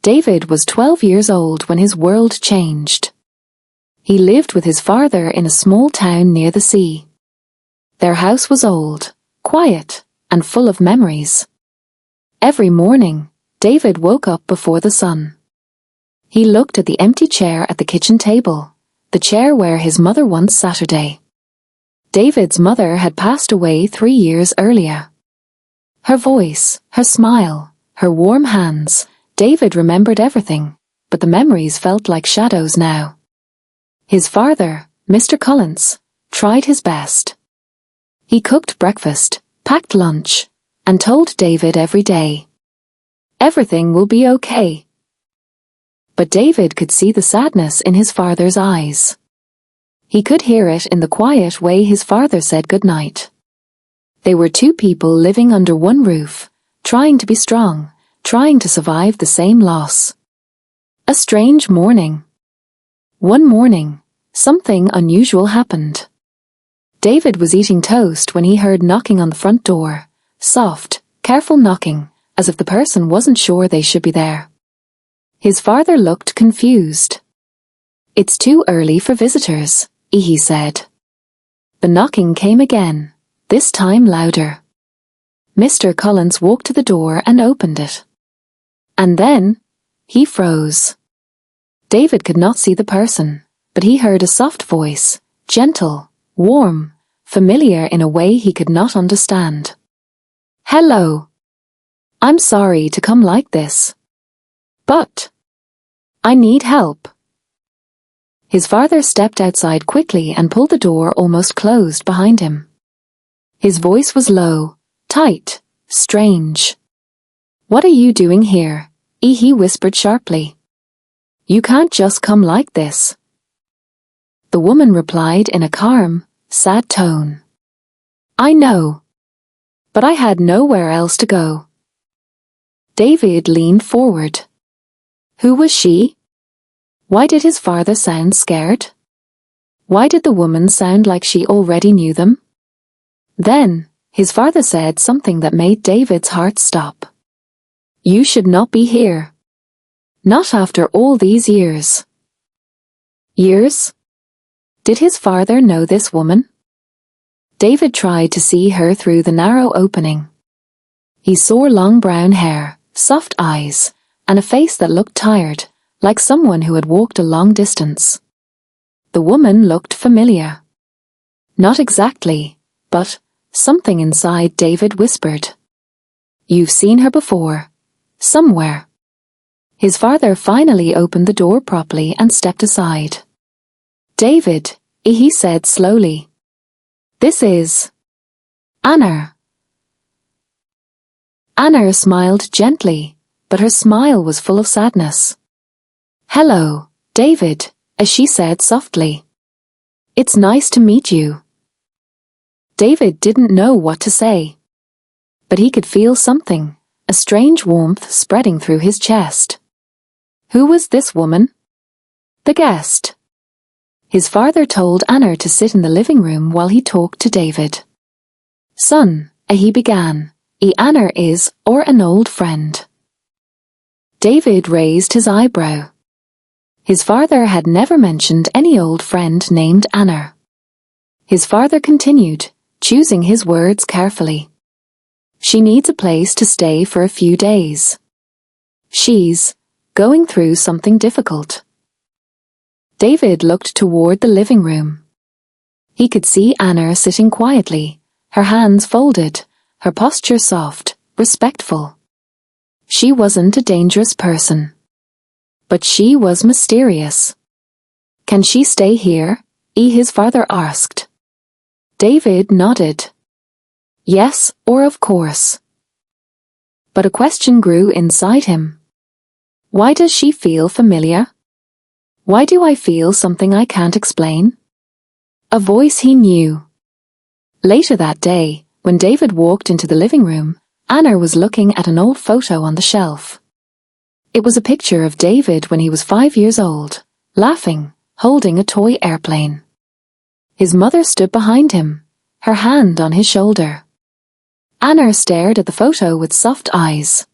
David was 12 years old when his world changed. He lived with his father in a small town near the sea. Their house was old, quiet, and full of memories. Every morning, David woke up before the sun. He looked at the empty chair at the kitchen table, the chair where his mother once sat her day. David's mother had passed away 3 years earlier. Her voice, her smile, her warm hands, David remembered everything, but the memories felt like shadows now. His father, Mr. Collins, tried his best. He cooked breakfast, packed lunch, and told David every day, "Everything will be okay." But David could see the sadness in his father's eyes. He could hear it in the quiet way his father said goodnight. They were two people living under one roof, trying to be strong, trying to survive the same loss. A strange morning. One morning, something unusual happened. David was eating toast when he heard knocking on the front door, soft, careful knocking, as if the person wasn't sure they should be there. His father looked confused. "It's too early for visitors," he said. The knocking came again, this time louder. Mr. Collins walked to the door and opened it. And then, he froze. David could not see the person, but he heard a soft voice, gentle, warm, familiar in a way he could not understand. "Hello. I'm sorry to come like this. But I need help." His father stepped outside quickly and pulled the door almost closed behind him. His voice was low, tight, strange. "What are you doing here?" he whispered sharply. "You can't just come like this." The woman replied in a calm, sad tone. "I know. But I had nowhere else to go." David leaned forward. Who was she? Why did his father sound scared? Why did the woman sound like she already knew them? Then, his father said something that made David's heart stop. "You should not be here. Not after all these years." Years? Did his father know this woman? David tried to see her through the narrow opening. He saw long brown hair, soft eyes, and a face that looked tired, like someone who had walked a long distance. The woman looked familiar. Not exactly, but something inside David whispered. "You've seen her before. Somewhere." His father finally opened the door properly and stepped aside. "David," he said slowly. "This is Anna." Anna smiled gently, but her smile was full of sadness. "Hello, David," she said softly. "It's nice to meet you." David didn't know what to say. But he could feel something, a strange warmth spreading through his chest. Who was this woman? The guest. His father told Anna to sit in the living room while he talked to David. "Son," he began, "Anna is, or an old friend." David raised his eyebrow. His father had never mentioned any old friend named Anna. His father continued, choosing his words carefully. "She needs a place to stay for a few days. She's going through something difficult." David looked toward the living room. He could see Anna sitting quietly, her hands folded, her posture soft, respectful. She wasn't a dangerous person. But she was mysterious. "Can she stay here?" his father asked. David nodded. Yes, or of course. But a question grew inside him. Why does she feel familiar? Why do I feel something I can't explain? A voice he knew. Later that day, when David walked into the living room, Anna was looking at an old photo on the shelf. It was a picture of David when he was 5 years old, laughing, holding a toy airplane. His mother stood behind him, her hand on his shoulder. Anna stared at the photo with soft eyes.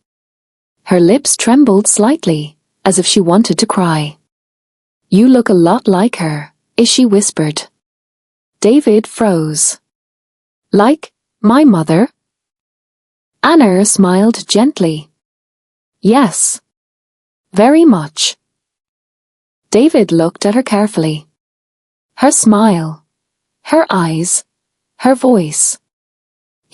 Her lips trembled slightly, as if she wanted to cry. "You look a lot like her," she whispered. David froze. "Like my mother?" Anna smiled gently. "Yes. Very much." David looked at her carefully. Her smile, her eyes, her voice.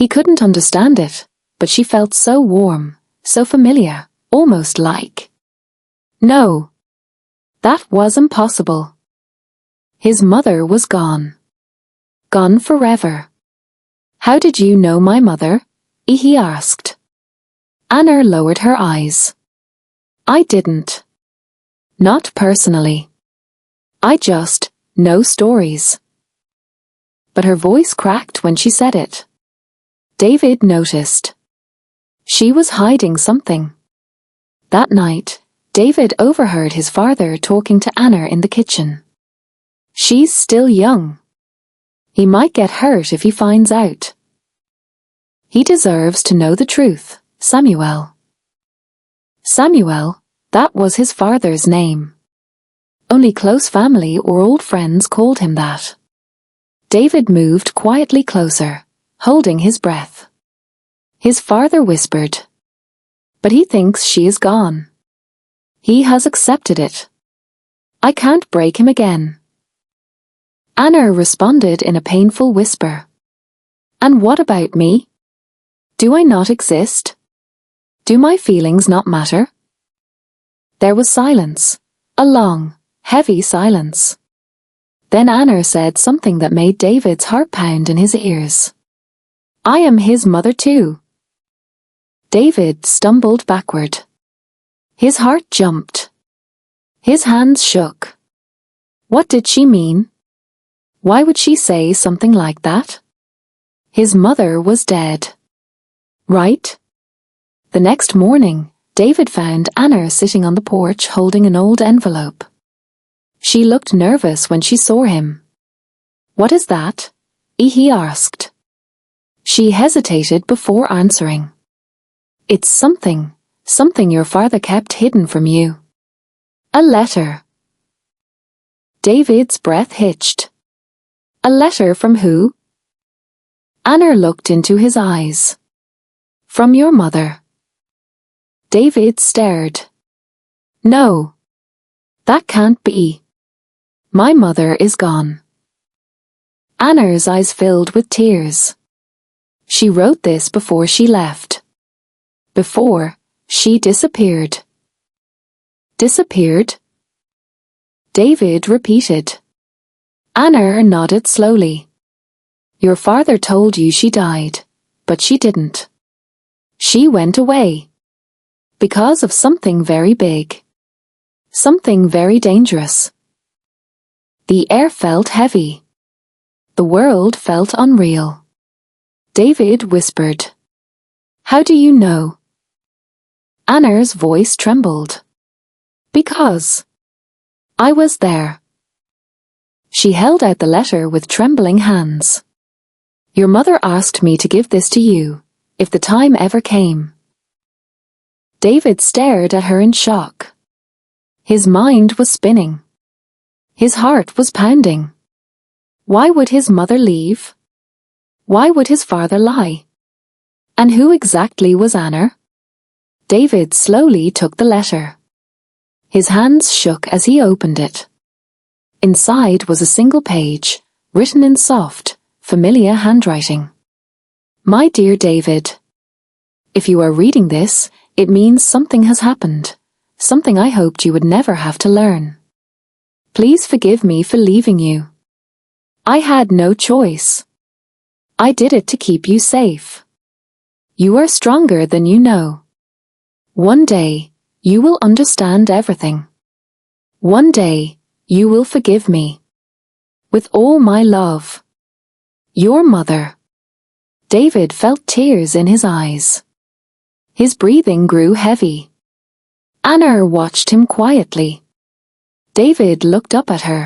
He couldn't understand it, but she felt so warm, so familiar, almost like. No. That was impossible. His mother was gone. Gone forever. "How did you know my mother?" he asked. Anna lowered her eyes. "I didn't. Not personally. I just know stories." But her voice cracked when she said it. David noticed. She was hiding something. That night, David overheard his father talking to Anna in the kitchen. "She's still young. He might get hurt if he finds out. He deserves to know the truth, Samuel." Samuel, that was his father's name. Only close family or old friends called him that. David moved quietly closer, holding his breath. His father whispered, "But he thinks she is gone. He has accepted it. I can't break him again." Anna responded in a painful whisper. "And what about me? Do I not exist? Do my feelings not matter?" There was silence, a long, heavy silence. Then Anna said something that made David's heart pound in his ears. "I am his mother too." David stumbled backward. His heart jumped. His hands shook. What did she mean? Why would she say something like that? His mother was dead. Right? The next morning, David found Anna sitting on the porch holding an old envelope. She looked nervous when she saw him. "What is that?" he asked. She hesitated before answering. "It's something your father kept hidden from you. A letter." David's breath hitched. "A letter from who?" Anna looked into his eyes. "From your mother." David stared. "No. That can't be. My mother is gone." Anna's eyes filled with tears. She wrote this before she left. Before she disappeared. Disappeared? David repeated. Anna nodded slowly. "Your father told you she died, but she didn't. She went away. Because of something very big. Something very dangerous." The air felt heavy. The world felt unreal. David whispered, "How do you know?" Anna's voice trembled. "Because I was there." She held out the letter with trembling hands. "Your mother asked me to give this to you, if the time ever came." David stared at her in shock. His mind was spinning. His heart was pounding. Why would his mother leave? Why would his father lie? And who exactly was Anna? David slowly took the letter. His hands shook as he opened it. Inside was a single page, written in soft, familiar handwriting. "My dear David, if you are reading this, it means something has happened, something I hoped you would never have to learn. Please forgive me for leaving you. I had no choice. I did it to keep you safe. You are stronger than you know. One day, you will understand everything. One day, you will forgive me. With all my love. Your mother." David felt tears in his eyes. His breathing grew heavy. Anna watched him quietly. David looked up at her.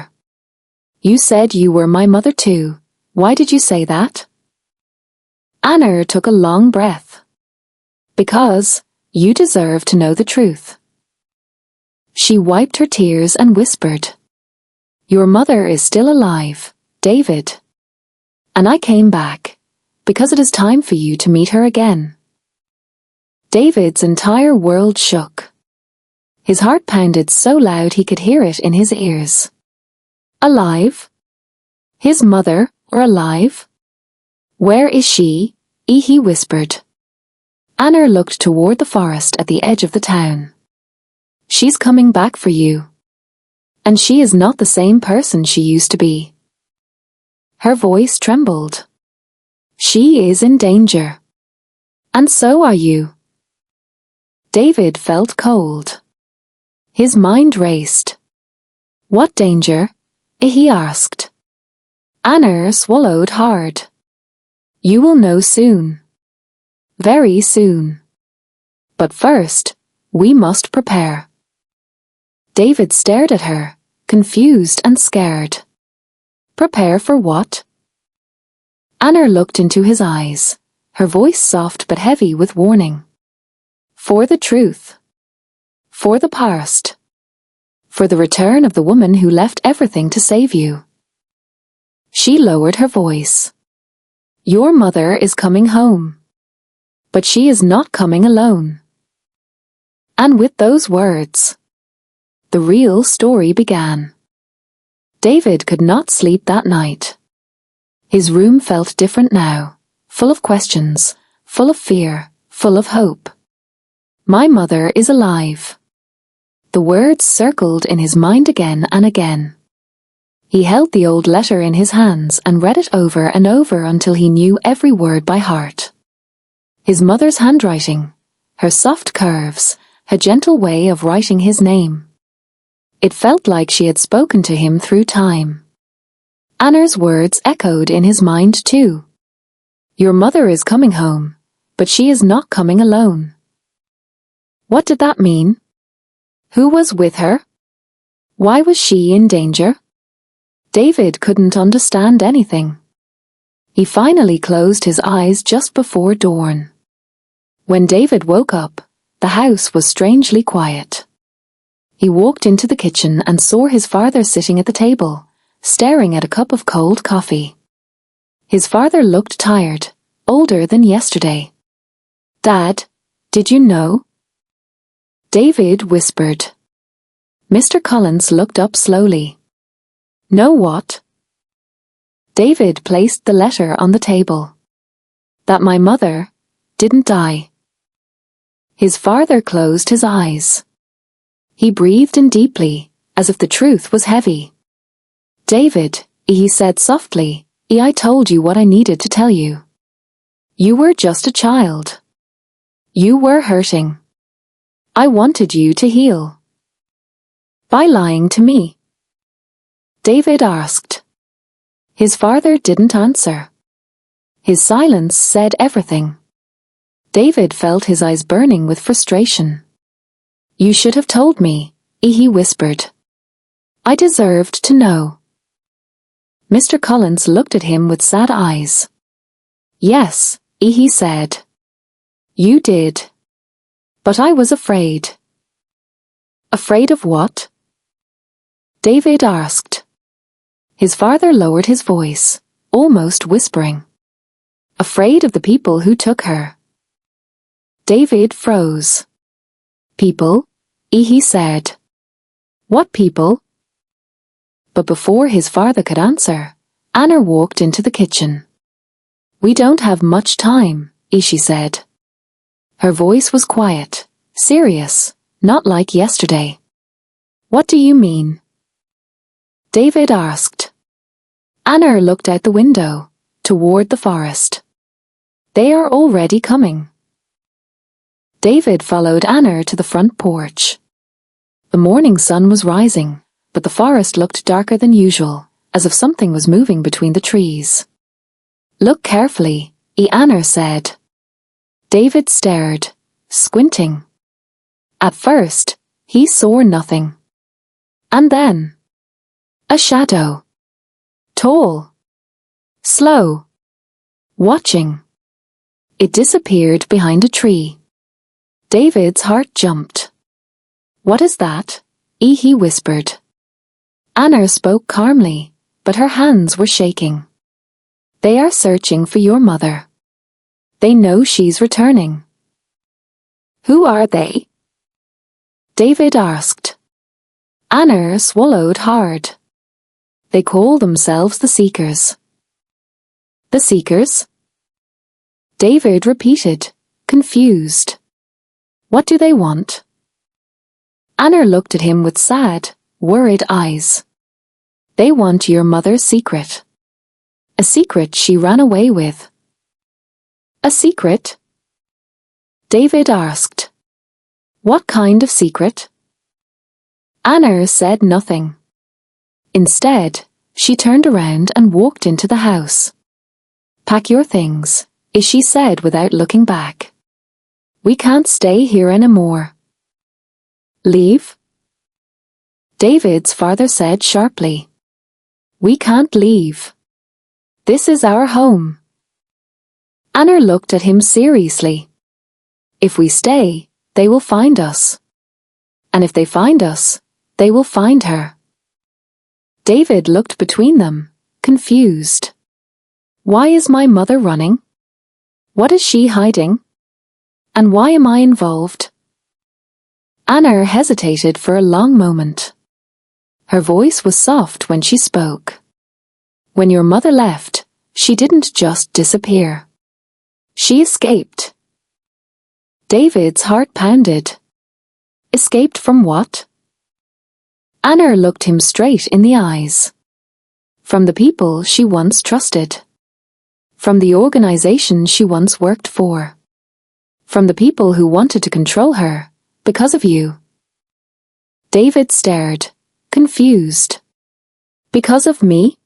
"You said you were my mother too. Why did you say that?" Anna took a long breath. "Because you deserve to know the truth." She wiped her tears and whispered, "Your mother is still alive, David. And I came back, because it is time for you to meet her again." David's entire world shook. His heart pounded so loud he could hear it in his ears. Alive? His mother were alive? "Where is she?" he whispered. Anna looked toward the forest at the edge of the town. "She's coming back for you. And she is not the same person she used to be." Her voice trembled. "She is in danger. And so are you." David felt cold. His mind raced. "What danger?" he asked. Anna swallowed hard. "You will know soon. Very soon. But first, we must prepare." David stared at her, confused and scared. "Prepare for what?" Anna looked into his eyes, her voice soft but heavy with warning. "For the truth. For the past. For the return of the woman who left everything to save you." She lowered her voice. "Your mother is coming home. But she is not coming alone." And with those words, the real story began. David could not sleep that night. His room felt different now, full of questions, full of fear, full of hope. "My mother is alive." The words circled in his mind again and again. He held the old letter in his hands and read it over and over until he knew every word by heart. His mother's handwriting, her soft curves, her gentle way of writing his name. It felt like she had spoken to him through time. Anna's words echoed in his mind too. "Your mother is coming home, but she is not coming alone." What did that mean? Who was with her? Why was she in danger? David couldn't understand anything. He finally closed his eyes just before dawn. When David woke up, the house was strangely quiet. He walked into the kitchen and saw his father sitting at the table, staring at a cup of cold coffee. His father looked tired, older than yesterday. "Dad, did you know?" David whispered. Mr. Collins looked up slowly. "Know what?" David placed the letter on the table. "That my mother didn't die." His father closed his eyes. He breathed in deeply, as if the truth was heavy. "David," he said softly, "I told you what I needed to tell you. You were just a child. You were hurting. I wanted you to heal." "By lying to me?" David asked. His father didn't answer. His silence said everything. David felt his eyes burning with frustration. "You should have told me," he whispered. "I deserved to know." Mr. Collins looked at him with sad eyes. "Yes," he said. "You did. But I was afraid." "Afraid of what?" David asked. His father lowered his voice, almost whispering. "Afraid of the people who took her." David froze. "People?" he said. "What people?" But before his father could answer, Anna walked into the kitchen. "We don't have much time," she said. Her voice was quiet, serious, not like yesterday. "What do you mean?" David asked. Anna looked out the window, toward the forest. "They are already coming." David followed Anna to the front porch. The morning sun was rising, but the forest looked darker than usual, as if something was moving between the trees. "Look carefully," Anna said. David stared, squinting. At first, he saw nothing. And then, a shadow. Tall. Slow. Watching. It disappeared behind a tree. David's heart jumped. "What is that?" he whispered. Anna spoke calmly, but her hands were shaking. They are searching for your mother. They know she's returning. Who are they? David asked. Anna swallowed hard. They call themselves the Seekers. The Seekers? David repeated, confused. What do they want? Anna looked at him with sad, worried eyes. They want your mother's secret. A secret she ran away with. A secret? David asked. What kind of secret? Anna said nothing. Instead, she turned around and walked into the house. Pack your things, she said without looking back. We can't stay here anymore. Leave? David's father said sharply. We can't leave. This is our home. Anna looked at him seriously. If we stay, they will find us. And if they find us, they will find her. David looked between them, confused. Why is my mother running? What is she hiding? And why am I involved? Anna hesitated for a long moment. Her voice was soft when she spoke. When your mother left, she didn't just disappear. She escaped. David's heart pounded. Escaped from what? Anna looked him straight in the eyes. From the people she once trusted. From the organization she once worked for. From the people who wanted to control her, because of you. David stared, confused. Because of me?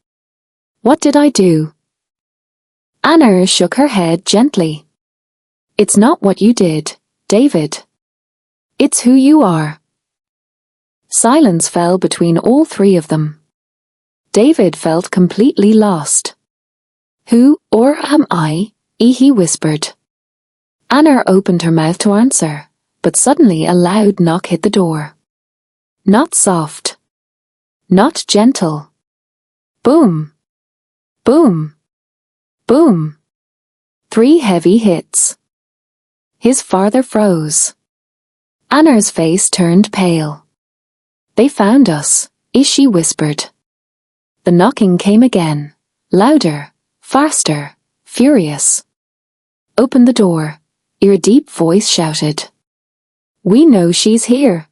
What did I do? Anna shook her head gently. It's not what you did, David. It's who you are. Silence fell between all three of them. David felt completely lost. Who or am I? He whispered. Anna opened her mouth to answer, but suddenly a loud knock hit the door. Not soft. Not gentle. Boom. Boom. Boom. 3 heavy hits. His father froze. Anna's face turned pale. They found us, she whispered. The knocking came again, louder, faster, furious. Open the door, a deep voice shouted. We know she's here.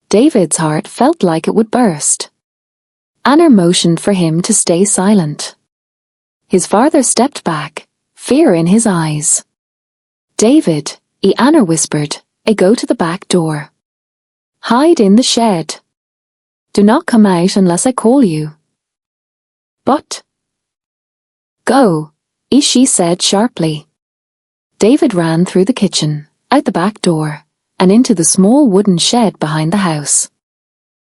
David's heart felt like it would burst. Anna motioned for him to stay silent. His father stepped back, fear in his eyes. David, Anna whispered, go to the back door. Hide in the shed. Do not come out unless I call you. But. Go, she said sharply. David ran through the kitchen, out the back door, and into the small wooden shed behind the house.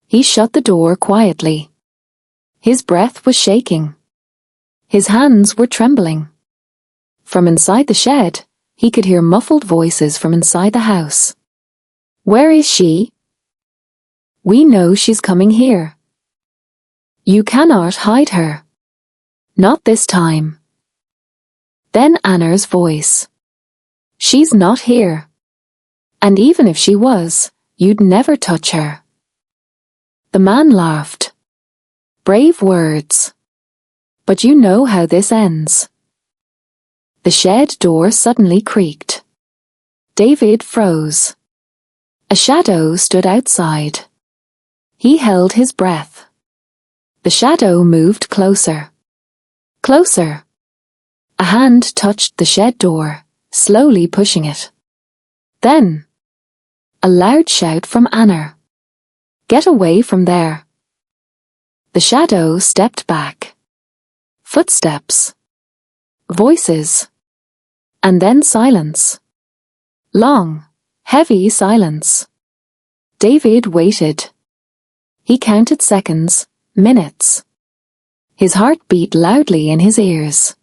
He shut the door quietly. His breath was shaking. His hands were trembling. From inside the shed, he could hear muffled voices from inside the house. Where is she? We know she's coming here. You cannot hide her. Not this time. Then Anna's voice. She's not here. And even if she was, you'd never touch her. The man laughed. Brave words. But you know how this ends. The shed door suddenly creaked. David froze. A shadow stood outside. He held his breath. The shadow moved closer. Closer. A hand touched the shed door, slowly pushing it. Then, a loud shout from Anna. Get away from there. The shadow stepped back. Footsteps. Voices. And then silence. Long, heavy silence. David waited. He counted seconds, minutes. His heart beat loudly in his ears.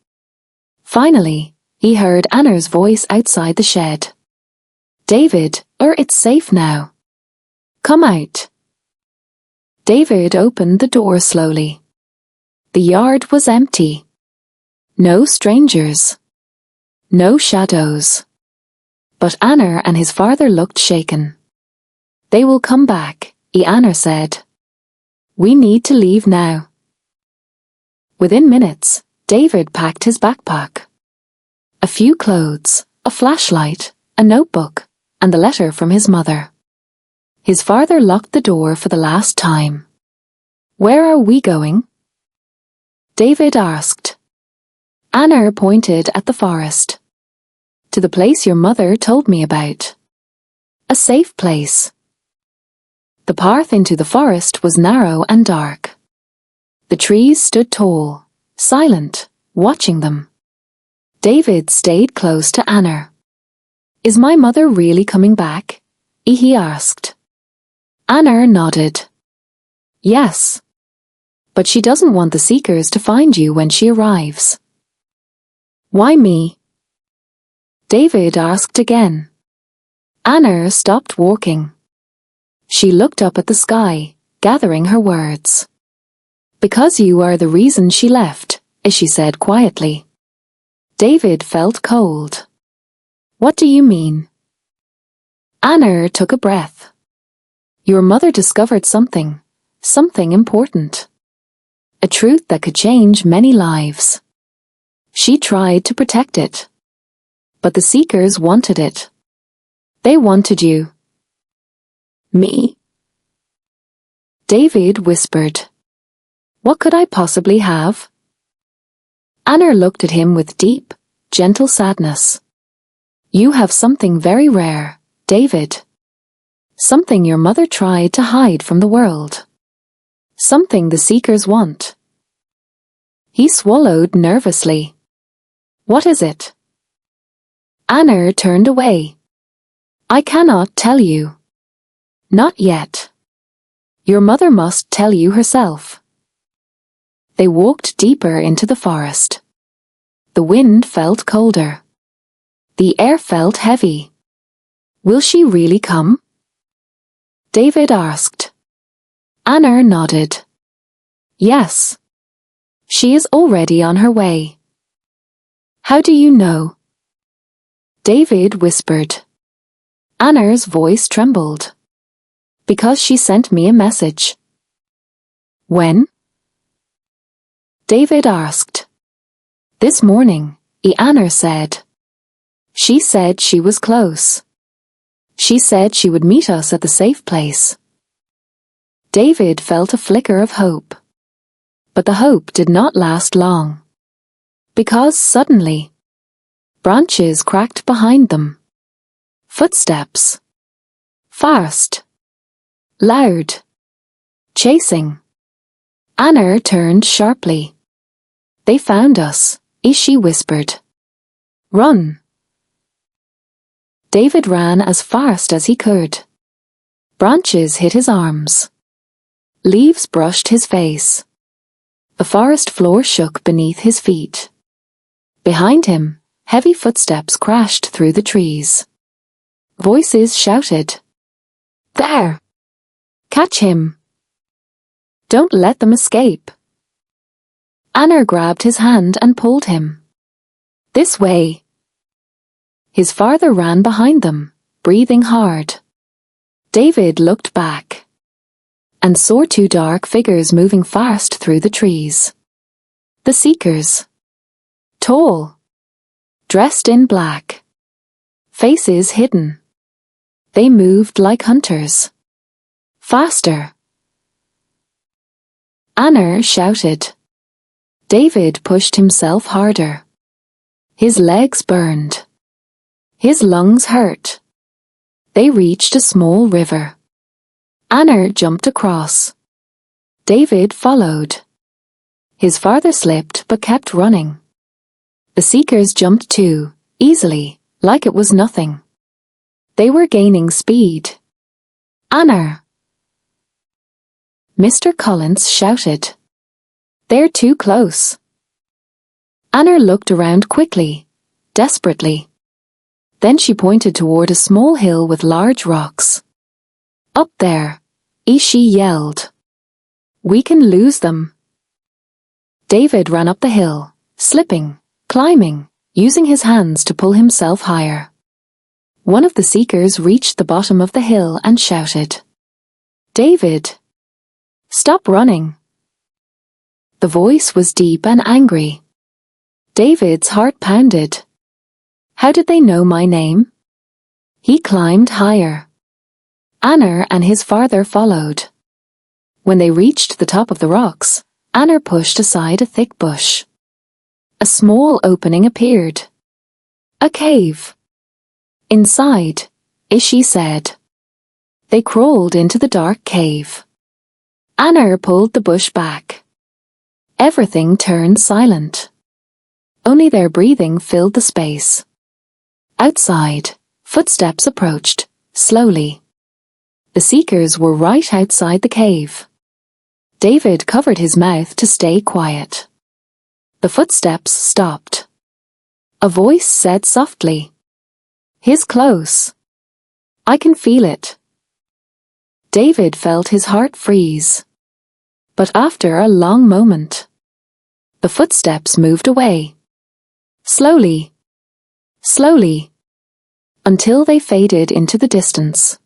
Finally, he heard Anna's voice outside the shed. David, it's safe now. Come out, David opened the door slowly. The yard was empty. No strangers. No shadows. But Anna and his father looked shaken. They will come back, Anna said. We need to leave now. Within minutes, David packed his backpack. A few clothes, a flashlight, a notebook, and the letter from his mother. His father locked the door for the last time. Where are we going? David asked. Anna pointed at the forest. To the place your mother told me about. A safe place. The path into the forest was narrow and dark. The trees stood tall, silent, watching them. David stayed close to Anna. Is my mother really coming back? He asked. Anna nodded. Yes. But she doesn't want the seekers to find you when she arrives. Why me? David asked again. Anna stopped walking. She looked up at the sky, gathering her words. Because you are the reason she left, she said quietly. David felt cold. What do you mean? Anna took a breath. Your mother discovered something important. A truth that could change many lives. She tried to protect it. But the seekers wanted it. They wanted you. Me? David whispered. What could I possibly have? Anna looked at him with deep, gentle sadness. You have something very rare, David. Something your mother tried to hide from the world. Something the seekers want. He swallowed nervously. What is it? Anna turned away. I cannot tell you. Not yet. Your mother must tell you herself. They walked deeper into the forest. The wind felt colder. The air felt heavy. Will she really come? David asked. Anna nodded. Yes. She is already on her way. How do you know? David whispered. Anna's voice trembled. Because she sent me a message. When? David asked. This morning, Anna said. She said she was close. She said she would meet us at the safe place. David felt a flicker of hope. But the hope did not last long. Because suddenly, branches cracked behind them. Footsteps. Fast. Loud. Chasing. Anna turned sharply. They found us, she whispered. Run. David ran as fast as he could. Branches hit his arms. Leaves brushed his face. The forest floor shook beneath his feet. Behind him, heavy footsteps crashed through the trees. Voices shouted. There! Catch him! Don't let them escape! Anna grabbed his hand and pulled him. This way! His father ran behind them, breathing hard. David looked back and saw two dark figures moving fast through the trees. The seekers. Tall. Dressed in black. Faces hidden. They moved like hunters. Faster. Anna shouted. David pushed himself harder. His legs burned. His lungs hurt. They reached a small river. Anna jumped across. David followed. His father slipped but kept running. The seekers jumped too, easily, like it was nothing. They were gaining speed. Anna! Mr. Collins shouted. They're too close. Anna looked around quickly, desperately. Then she pointed toward a small hill with large rocks. Up there, she yelled. We can lose them. David ran up the hill, slipping, climbing, using his hands to pull himself higher. One of the seekers reached the bottom of the hill and shouted, "David! Stop running!" The voice was deep and angry. David's heart pounded. How did they know my name? He climbed higher. Anner and his father followed. When they reached the top of the rocks, Anner pushed aside a thick bush. A small opening appeared. A cave. Inside, Ishi said. They crawled into the dark cave. Anner pulled the bush back. Everything turned silent. Only their breathing filled the space. Outside, footsteps approached, slowly. The seekers were right outside the cave. David covered his mouth to stay quiet. The footsteps stopped. A voice said softly, "He's close. I can feel it." David felt his heart freeze. But after a long moment, the footsteps moved away. Slowly, slowly, until they faded into the distance.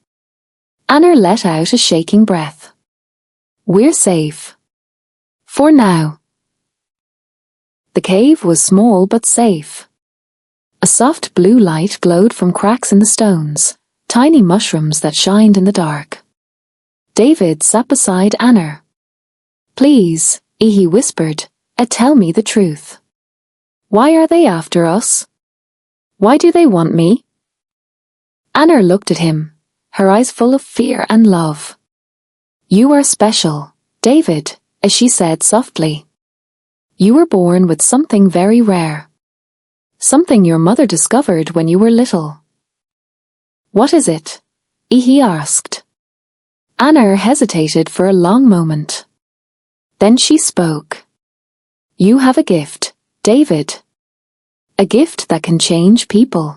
Anner let out a shaking breath. We're safe. For now. The cave was small but safe. A soft blue light glowed from cracks in the stones, tiny mushrooms that shined in the dark. David sat beside Anner. "Please," he whispered, "tell me the truth. Why are they after us? Why do they want me?" Anner looked at him, her eyes full of fear and love. "You are special, David," as she said softly. "You were born with something very rare. Something your mother discovered when you were little." "What is it?" he asked. Anner hesitated for a long moment. Then she spoke. "You have a gift, David. A gift that can change people.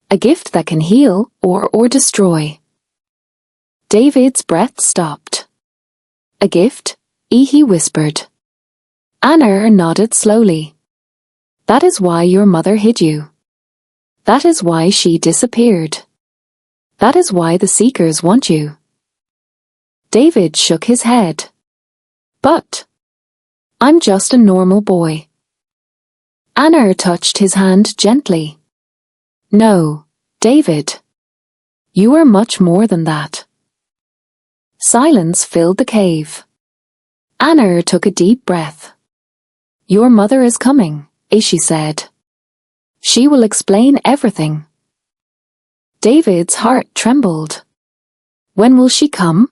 A gift that can heal or destroy." David's breath stopped. "A gift?" he whispered. Anner nodded slowly. "That is why your mother hid you. That is why she disappeared. That is why the Seekers want you." David shook his head. "But I'm just a normal boy." Anner touched his hand gently. "No, David. You are much more than that." Silence filled the cave. Anner took a deep breath. "Your mother is coming," she said. "She will explain everything." David's heart trembled. "When will she come?"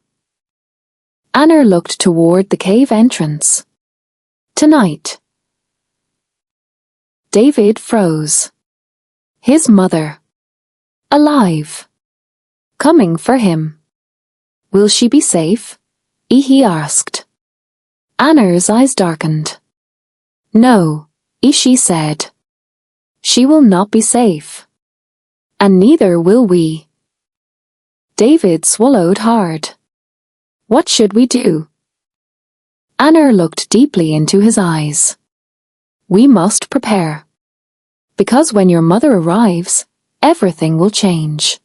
Anner looked toward the cave entrance. "Tonight." David froze. His mother. Alive. Coming for him. Will she be safe? He asked. Anner's eyes darkened. "No," she said. "She will not be safe. And neither will we." David swallowed hard. "What should we do?" Anner looked deeply into his eyes. "We must prepare. Because when your mother arrives, everything will change."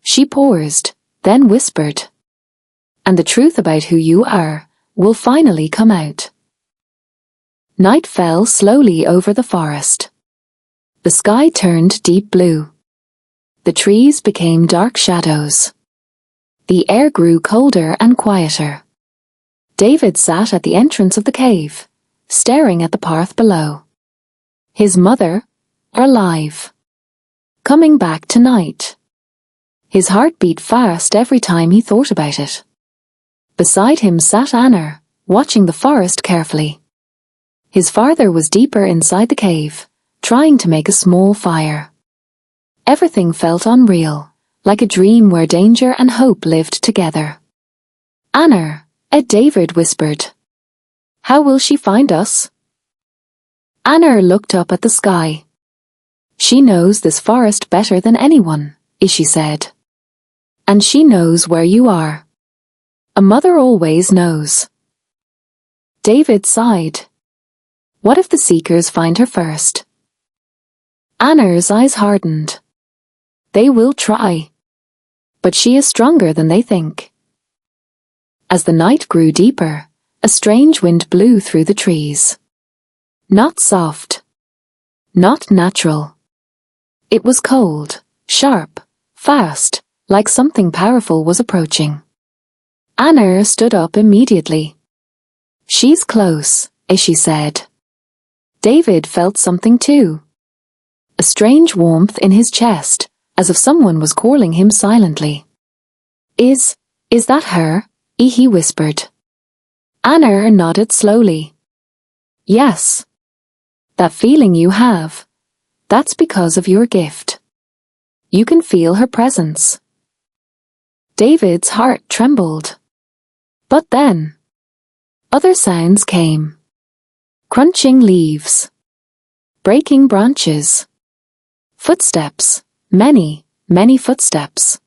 She paused, then whispered. "And the truth about who you are will finally come out." Night fell slowly over the forest. The sky turned deep blue. The trees became dark shadows. The air grew colder and quieter. David sat at the entrance of the cave, staring at the path below. His mother, alive. Coming back tonight. His heart beat fast every time he thought about it. Beside him sat Anner, watching the forest carefully. His father was deeper inside the cave, trying to make a small fire. Everything felt unreal, like a dream where danger and hope lived together. "Anner," David whispered. "How will she find us?" Anner looked up at the sky. "She knows this forest better than anyone," she said. "And she knows where you are. A mother always knows. David sighed. What if the Seekers find her first? Anna's eyes hardened. They will try. But she is stronger than they think. As the night grew deeper, a strange wind blew through the trees. Not soft. Not natural. It was cold, sharp, fast, like something powerful was approaching. Anna stood up immediately. She's close, she said. David felt something too. A strange warmth in his chest, as if someone was calling him silently. Is that her? He whispered. Anna nodded slowly. Yes. That feeling you have, that's because of your gift. You can feel her presence. David's heart trembled. But then, other sounds came. Crunching leaves. Breaking branches. Footsteps. Many, many footsteps.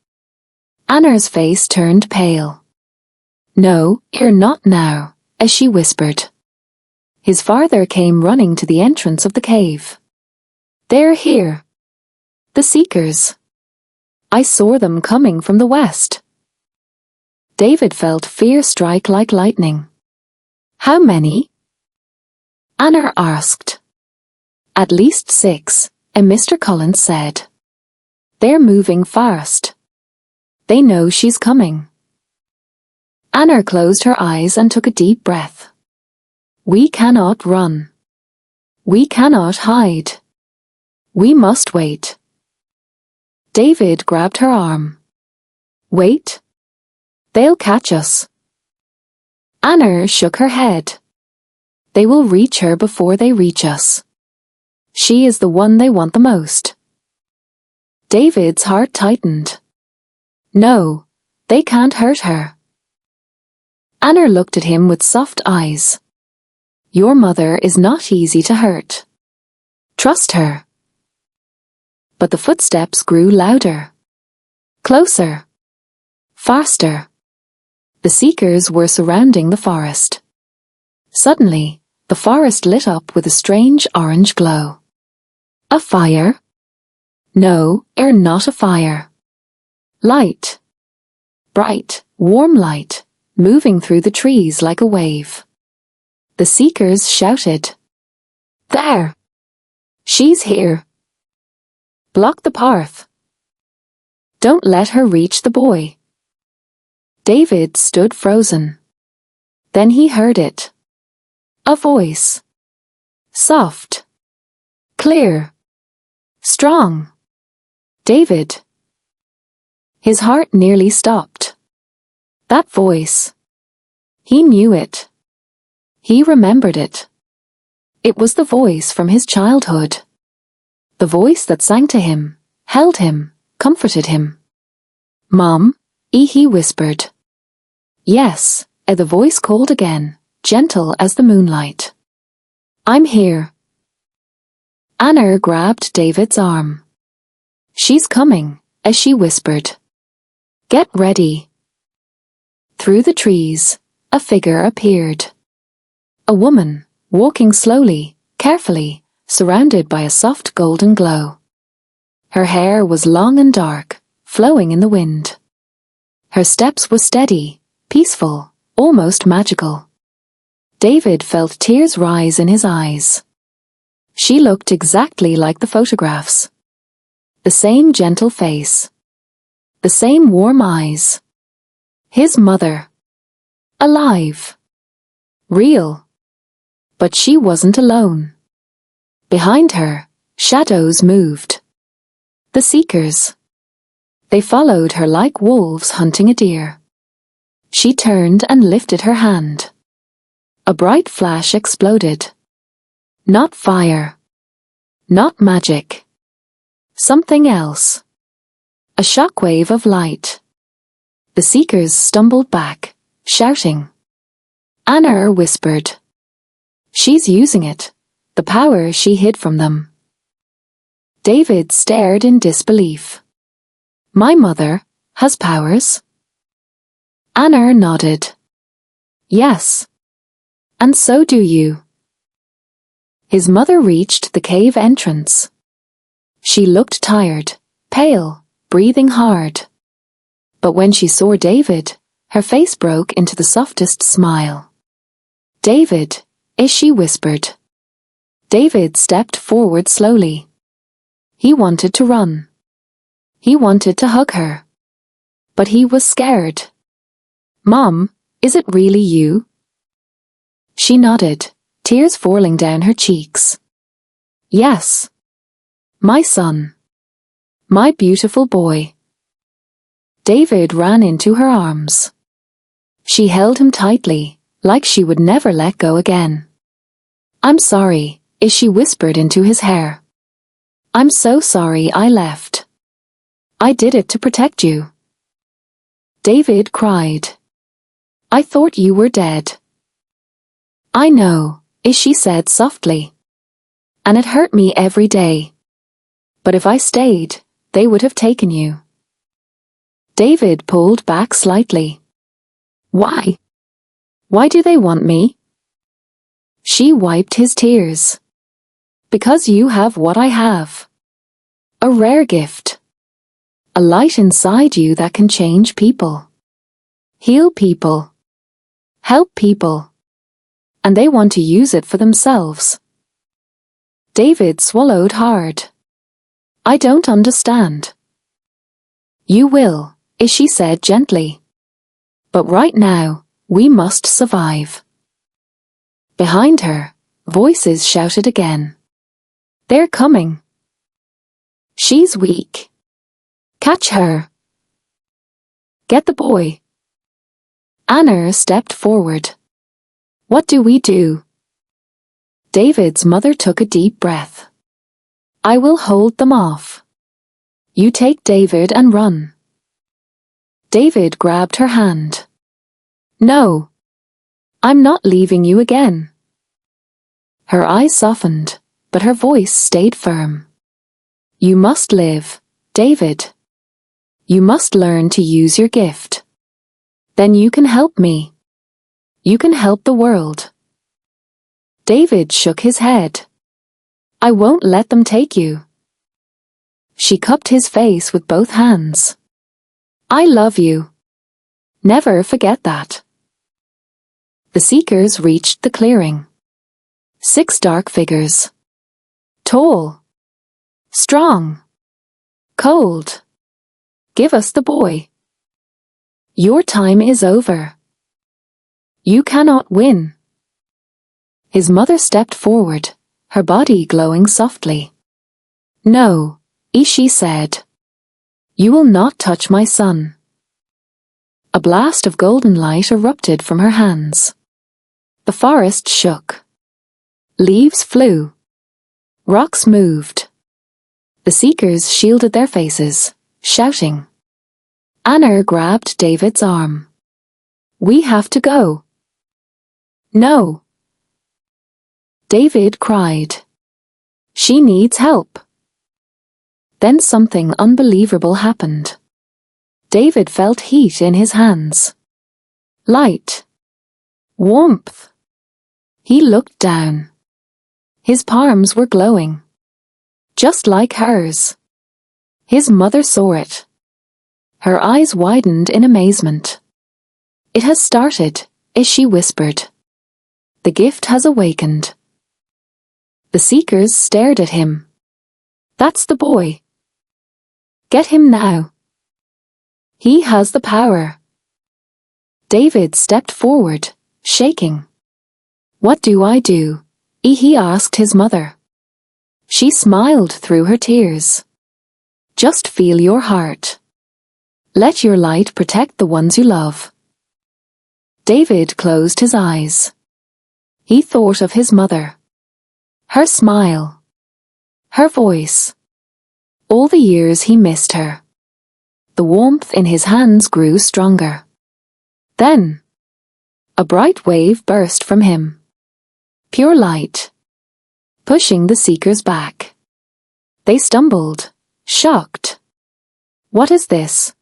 Anna's face turned pale. No, you're not now, as she whispered. His father came running to the entrance of the cave. They're here. The Seekers. I saw them coming from the west. David felt fear strike like lightning. How many? Anna asked. At least 6, and Mr. Collins said. They're moving fast. They know she's coming. Anna closed her eyes and took a deep breath. We cannot run. We cannot hide. We must wait. David grabbed her arm. Wait. They'll catch us. Anna shook her head. They will reach her before they reach us. She is the one they want the most. David's heart tightened. No, they can't hurt her. Anna looked at him with soft eyes. Your mother is not easy to hurt. Trust her. But the footsteps grew louder. Closer. Faster. The Seekers were surrounding the forest. Suddenly, the forest lit up with a strange orange glow. A fire? No, not a fire. Light. Bright, warm light, moving through the trees like a wave. The Seekers shouted. There! She's here! Block the path. Don't let her reach the boy. David stood frozen. Then he heard it. A voice. Soft. Clear. Strong. David. His heart nearly stopped. That voice. He knew it. He remembered it. It was the voice from his childhood. The voice that sang to him, held him, comforted him. Mom, he whispered. Yes, the voice called again, gentle as the moonlight. I'm here. Anna grabbed David's arm. She's coming, as she whispered. Get ready. Through the trees, a figure appeared. A woman, walking slowly, carefully, surrounded by a soft golden glow. Her hair was long and dark, flowing in the wind. Her steps were steady, peaceful, almost magical. David felt tears rise in his eyes. She looked exactly like the photographs. The same gentle face. The same warm eyes. His mother. Alive. Real. But she wasn't alone. Behind her, shadows moved. The Seekers. They followed her like wolves hunting a deer. She turned and lifted her hand. A bright flash exploded. Not fire. Not magic. Something else. A shockwave of light. The Seekers stumbled back, shouting. Anna whispered. She's using it, the power she hid from them. David stared in disbelief. My mother has powers? Anna nodded. Yes. And so do you. His mother reached the cave entrance. She looked tired, pale, breathing hard. But when she saw David, her face broke into the softest smile. David, she whispered. David stepped forward slowly. He wanted to run. He wanted to hug her. But he was scared. Mom, is it really you? She nodded, tears falling down her cheeks. Yes. My son. My beautiful boy. David ran into her arms. She held him tightly, like she would never let go again. I'm sorry, she whispered into his hair. I'm so sorry I left. I did it to protect you. David cried. I thought you were dead. I know, she said softly. And it hurt me every day. But if I stayed, they would have taken you. David pulled back slightly. Why? Why do they want me? She wiped his tears. Because you have what I have. A rare gift. A light inside you that can change people. Heal people. Help people. And they want to use it for themselves. David swallowed hard. I don't understand. You will, she said gently. But right now, we must survive. Behind her, voices shouted again. They're coming. She's weak. Catch her. Get the boy. Anna stepped forward. What do we do? David's mother took a deep breath. I will hold them off. You take David and run. David grabbed her hand. No. I'm not leaving you again. Her eyes softened, but her voice stayed firm. You must live, David. You must learn to use your gift. Then you can help me. You can help the world. David shook his head. I won't let them take you. She cupped his face with both hands. I love you. Never forget that. The seekers reached the clearing. 6 dark figures. Tall. Strong. Cold. Give us the boy. Your time is over. You cannot win. His mother stepped forward, her body glowing softly. No, she said. You will not touch my son. A blast of golden light erupted from her hands. The forest shook. Leaves flew. Rocks moved. The seekers shielded their faces, shouting. Anna grabbed David's arm. We have to go. No. David cried. She needs help. Then something unbelievable happened. David felt heat in his hands. Light. Warmth. He looked down. His palms were glowing. Just like hers. His mother saw it. Her eyes widened in amazement. It has started, she whispered. The gift has awakened. The seekers stared at him. That's the boy. Get him now. He has the power. David stepped forward, shaking. What do I do? He asked his mother. She smiled through her tears. Just feel your heart. Let your light protect the ones you love. David closed his eyes. He thought of his mother. Her smile. Her voice. All the years he missed her. The warmth in his hands grew stronger. Then, a bright wave burst from him. Pure light. Pushing the seekers back. They stumbled, shocked. What is this?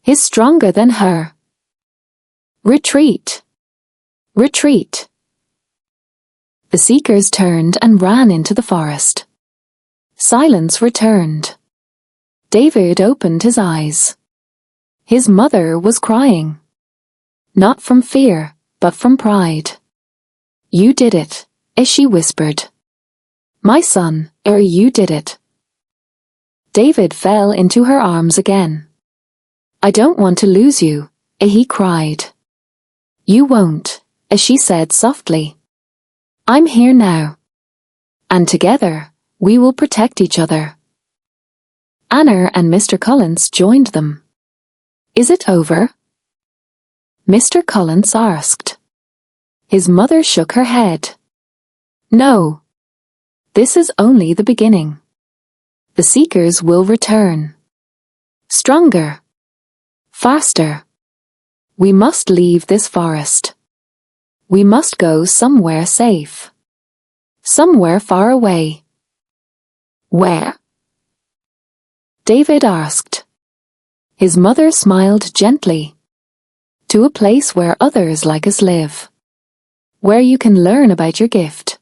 He's stronger than her, Retreat! Retreat! The seekers turned and ran into the forest. Silence returned. David opened his eyes. His mother was crying. Not from fear, but from pride. You did it, she whispered. My son, you did it. David fell into her arms again. I don't want to lose you, he cried. You won't, she said softly. I'm here now. And together, we will protect each other. Anna and Mr. Collins joined them. Is it over? Mr. Collins asked. His mother shook her head. No. This is only the beginning. The seekers will return. Stronger. Faster. We must leave this forest. We must go somewhere safe. Somewhere far away. Where? David asked. His mother smiled gently. To a place where others like us live. Where you can learn about your gift.